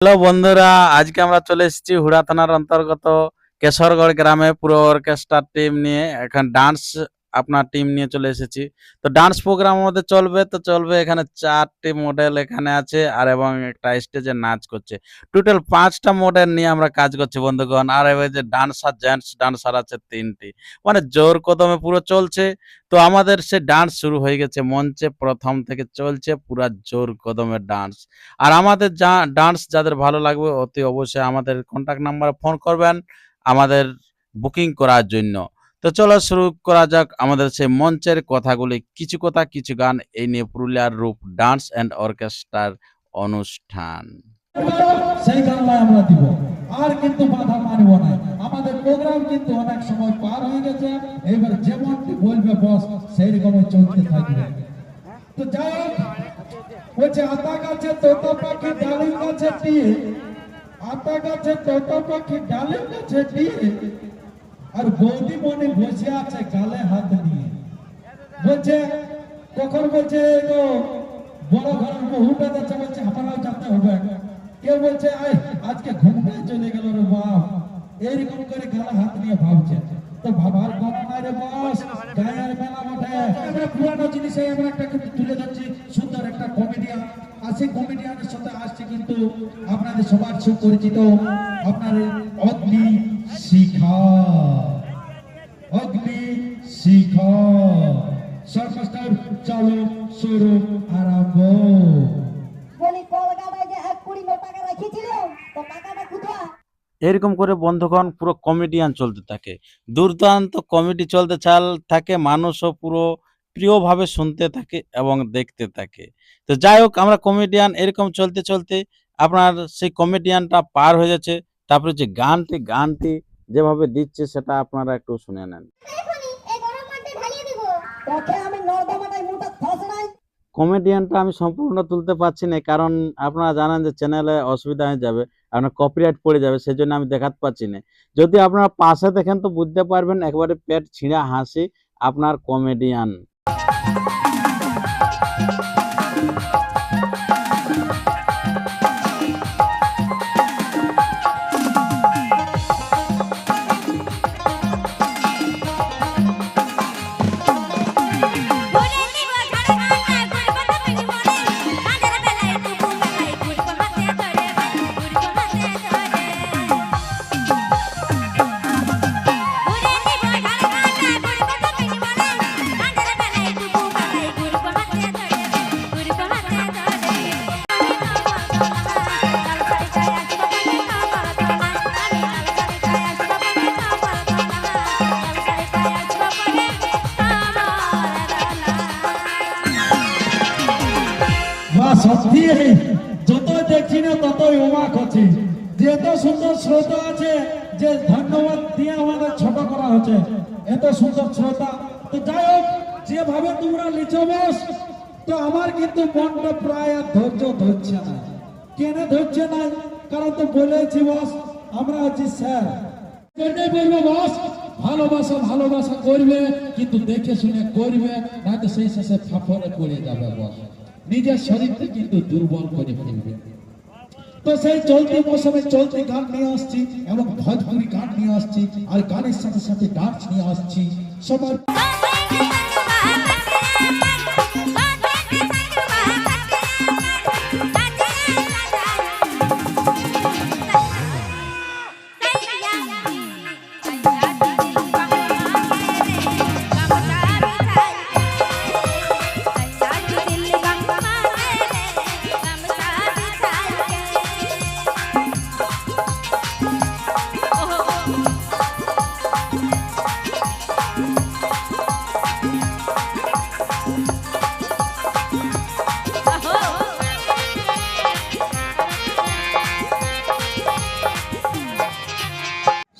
Hello বন্ধুরা, আজকে আমরা চলে এসেছি হুড়া থানার অন্তর্গত কেশরগড় গ্রামে পুরো অর্কেস্ট্রার টিম নিয়ে। এখন ডান্স আপনার টিম নিয়ে চলে এসেছি। তো ডান্স প্রোগ্রাম আমাদের চলবে এখানে 4টি মডেল এখানে আছে আর এবং একটা স্টেজে নাচ করছে। টোটাল 5টা মডেল নিয়ে আমরা কাজ করছি বন্ধুগণ। আর এবার যে ডান্সার জেন্টস ডান্সার আছে 3টি, মানে জোর কদমে পুরো চলছে। তো আমাদের সে ডান্স শুরু হয়ে গেছে মঞ্চে, প্রথম থেকে চলছে পুরা জোর কদমের ডান্স। আর আমাদের ডান্স যাদের ভালো লাগবে অতি অবশ্যই আমাদের কন্টাক্ট নাম্বারে ফোন করবেন আমাদের বুকিং করার জন্য। তো চলো শুরু করা যাক আমাদের সেই মঞ্চের কথাগুলি, কিছু কথা কিছু গান, এই নিয়ে পুরুলিয়ার রূপ ডান্স অ্যান্ড অর্কেস্ট্রার অনুষ্ঠান। সেই গানটাই আমরা দিব, আর কিন্তু বাধা মানব না। আমাদের প্রোগ্রাম কিন্তু অনেক সময় পার হয়ে গেছে, এবার যেমনটি বলবে বস সেই রকমই চলতে থাকবে। তো যাই হোক, বলছে আতা গাছে তোতা পাখি ডালিম গাছে দিয়ে, আতা গাছে তোতা পাখি ডালিম গাছে দিয়ে, আর বৌদি মনে বসে আছে গালে হাত নিয়ে। বলছে কখন বলছে তো বড় ঘরের বহুটা যাচ্ছে, বলছে আমারও যেতে হবে। কেউ বলছে আজকে ঘুমটাই চলে গেল রে বাপ, এইরকম করে গালে হাত নিয়ে ভাবছে। তো ভাবার কথা নাই রে বস, গায়ের মেলা বটে। আমরা পুরানো জিনিসে আমরা একটা তুলে ধরছি, সুন্দর একটা কমেডিয়ান। আর সেই কমেডিয়ানের সাথে আসছে কিন্তু আপনাদের সবার সুপরিচিত আপনার অগ্নি শিখা। অগ্নি শিখা সর্বস্তর চলো শুরু আরম্ভ। এরকম করে বন্ধুগণ পুরো কমেডিয়ান চলতে থাকে, দুর্দান্ত কমেডি চলতে থাকে, মানুষও পুরো প্রিয়ভাবে শুনতে থাকে এবং দেখতে থাকে। তো যাই হোক, আমরা কমেডিয়ান এরকম চলতে চলতে আপনার সেই কমেডিয়ানটা পার হয়ে যাচ্ছে। তারপরে যে গানটি যেভাবে দিচ্ছে সেটা আপনারা একটু শুনে নেন। কমেডিয়ানটা আমি সম্পূর্ণ তুলতে পারছি না, কারণ আপনারা জানেন যে চ্যানেলে অসুবিধা হয়ে যাবে, আপনার কপিরাইট পড়ে যাবে, সেই জন্য আমি দেখাতে পাচ্ছি না। যদি আপনারা পাশে দেখেন তো বুঝতে পারবেন, একবারে পেট ছিঁড়া হাসি আপনার কমেডিয়ান। সত্যি যত দেখছি না ততই অবাক হচ্ছে যে এত সুন্দর শ্রোতা আছে, যে ধন্যবাদ দিয়ে আমাদের ছোট করা হচ্ছে, এত সুন্দর শ্রোতা। তো যাই হোক, যেভাবে তোমরা লিখো বস, তো আমার কিন্তু মনটা প্রায় আর ধৈর্য ধরছে না। কেন ধরছে না? কারণ তো বলেছি বস, আমরা আছি স্যার, বলবো বস ভালোবাসা ভালোবাসা করবে, কিন্তু দেখে শুনে করবে, নয়তো সেই শেষে ফাফরে পড়ে যাবে বস, নিজের শরীরকে কিন্তু দুর্বল করে ফেলবে। তো সেই চলতি মৌসুমে চলতি গান নিয়ে আসছি এবং ভোজপুরি গান নিয়ে আসছি, আর গানের সাথে সাথে ডান্স নিয়ে আসছি সবার।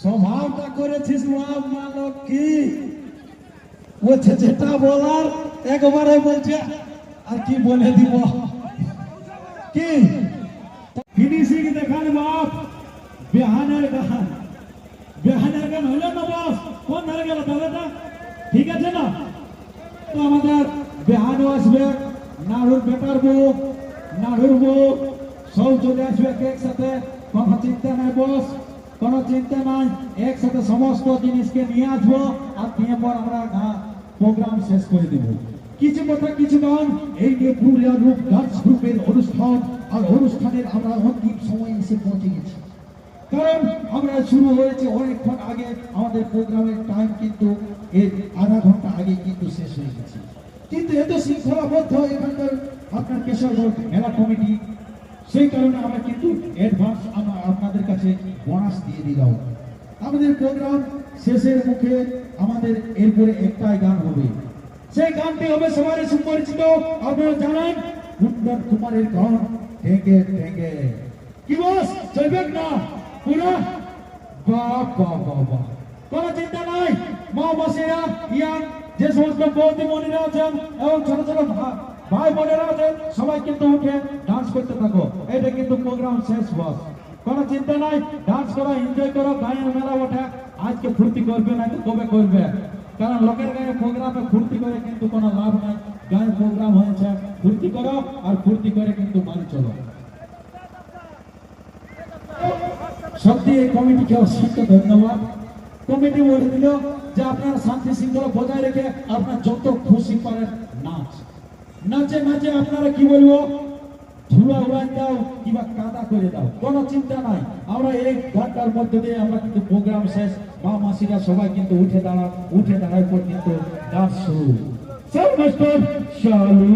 স্বভাবটা করেছিস মানো কি, বলছে যেটা বলার একবারে বলছে, আর কি বলে দিব কি ফিনিশিং দেখান বাপ। বেহানের গান, বেহানের গান হলো না বস, কোন ধরে গেল দাদাটা, ঠিক আছে না? তো আমাদের বেহানও আসবে, নাড়ুর বেটার বউ, নাড়ুর বউ, সব চলে আসবে একসাথে, কোনো চিন্তা নাই বস, কোনো চিন্তা নাই, একসাথে সমস্ত জিনিসকে নিয়ে আসবো আর নিয়ে পর আমরা প্রোগ্রাম শেষ করে দেব। কিছু কথা কিছু গান, এই নিয়ে পুরুলিয়া গ্রুপ ডান্স গ্রুপের অনুষ্ঠান, আর অনুষ্ঠানের আমরা অন্তিম সময় এসে পৌঁছে গেছি। কারণ আমরা শুরু হয়েছে অনেকক্ষণ আগে, আমাদের প্রোগ্রামের টাইম কিন্তু এর আধা ঘন্টা আগে কিন্তু শেষ হয়ে গেছে। কিন্তু এত শৃঙ্খলাবদ্ধ এখানকার আপনার কেশরগঞ্জ মেলা কমিটি, সেই কারণে আমরা কিন্তু অ্যাডভান্স আমরা আপনাদের কাছে বোনাস দিয়ে দিলাম। আমাদের প্রোগ্রাম শেষের মুখে আমাদের এরপরে একটাই গান হবে, সেই গানটি হবে সবারই সুপরিচিত, আপনারা জানেন কুন্দন কুমারের গান ঢেকে ঢেকে। কি বস চলবে না পুরো? বাহ বাহ বাহ বাহ, কোনো চিন্তা নাই। মা মাসিরা, ইয়াং যে সমস্ত বৌদিমণিরা আছেন এবং ছোট ছোট ভাই বোনেরা আছেন, সবাই কিন্তু উঠে ডান্স করতে থাকো। এটা কিন্তু প্রোগ্রাম শেষ বস, কোনো চিন্তা নাই। ডান্স করো, এনজয় করো, গায়ের মেলা ওঠে। আজকে ফুর্তি করবে না তো কবে করবে? কারণ লোকের গায়ে প্রোগ্রামে ফুর্তি করে কিন্তু কোনো লাভ নাই। গায়ে প্রোগ্রাম হয়েছে, ফুর্তি করো আর ফুর্তি করে কিন্তু বাড়ি চলো। সত্যি এই কমিটিকে অসংখ্য ধন্যবাদ। কমিটি বলে দিল যে আপনারা শান্তি শৃঙ্খলা বজায় রেখে আপনার যত খুশি পারেন নাচ, নাচে নাচে আপনারা কি বলবো ধুলা উড়াই দাও কিংবা কাদা করে দাও, কোনো চিন্তা নাই। আমরা এই ঘন্টার মধ্যে দিয়ে আমরা কিন্তু প্রোগ্রাম শেষ, মা মাসিরা সবাই কিন্তু উঠে দাঁড়ায় পর কিন্তু ডান্স শুরু। সব মাস্টার চালু।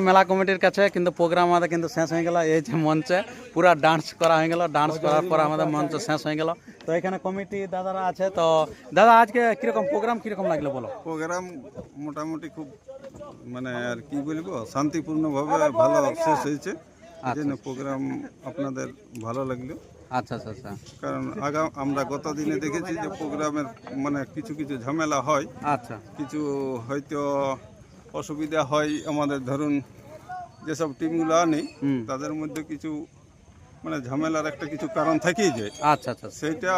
মেলা কমিটির কাছে কিন্তু প্রোগ্রাম আমাদের কিন্তু শেষ হয়ে গেল। এই যে মঞ্চে পুরো ডান্স করা হয়ে গেল, ডান্স করার পর আমাদের মঞ্চ শেষ হয়ে গেল। তো এখানে কমিটি দাদারা আছে। তো দাদা আজকে কিরকম প্রোগ্রাম কিরকম লাগলো বলো? প্রোগ্রাম মোটামুটি খুব মানে আর কি বলবো শান্তিপূর্ণভাবে ভালো শেষ হয়েছে। এই জন্য প্রোগ্রাম আপনাদের ভালো লাগলো। আচ্ছা আচ্ছা আচ্ছা। কারণ আমরা গত দিনে দেখেছি যে প্রোগ্রামের মানে কিছু কিছু ঝামেলা হয়, আচ্ছা কিছু হয়তো অসুবিধা হয়। আমাদের ধরুন যেসব টিমগুলো আনি তাদের মধ্যে কিছু মানে ঝামেলার একটা কিছু কারণ থেকেই যায়। আচ্ছা আচ্ছা। সেইটা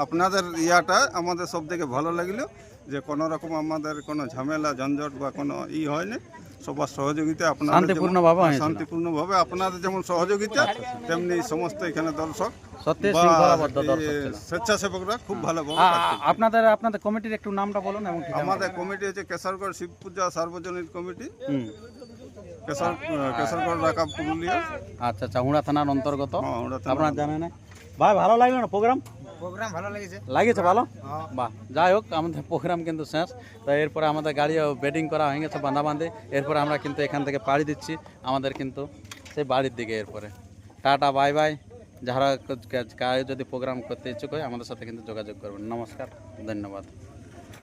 আপনাদের ইয়াটা আমাদের সব থেকে ভালো লাগলো যে কোনো রকম আমাদের কোনো ঝামেলা ঝঞ্ঝট বা কোনো হয় না। সবার সহযোগিতা আপনাদের শান্তিপূর্ণভাবে আপনাদের যেমন সহযোগিতা তেমনি সমস্ত এখানে দর্শক সত্যি শৃঙ্খলাবদ্ধ দর্শক ছিল। স্বেচ্ছাসেবকরা খুব ভালোভাবে আপনাদের কমিটির একটু নামটা বলুন এবং আমাদের কমিটি হচ্ছে কেশরগড় শিব পূজা সার্বজনীন কমিটি, কেশরগড় রাকাব পুরুলিয়া। আচ্ছা আচ্ছা, হুড়া থানার অন্তর্গত। আপনারা জানেন না ভাই, ভালো লাগলো না প্রোগ্রাম? প্রোগ্রাম ভালো লাগেছে ভালো। বাহ, যাই হোক আমাদের প্রোগ্রাম কিন্তু শেষ। তো এরপরে আমাদের গাড়ি বেডিং করা হয়ে গেছে বাঁধাবাঁধি। এরপরে আমরা কিন্তু এখান থেকে পাড়ি দিচ্ছি আমাদের কিন্তু সেই বাড়ির দিকে। এরপরে টাটা বাই বাই। যারা যদি প্রোগ্রাম করতে ইচ্ছুক হয় আমাদের সাথে কিন্তু যোগাযোগ করবেন। নমস্কার, ধন্যবাদ।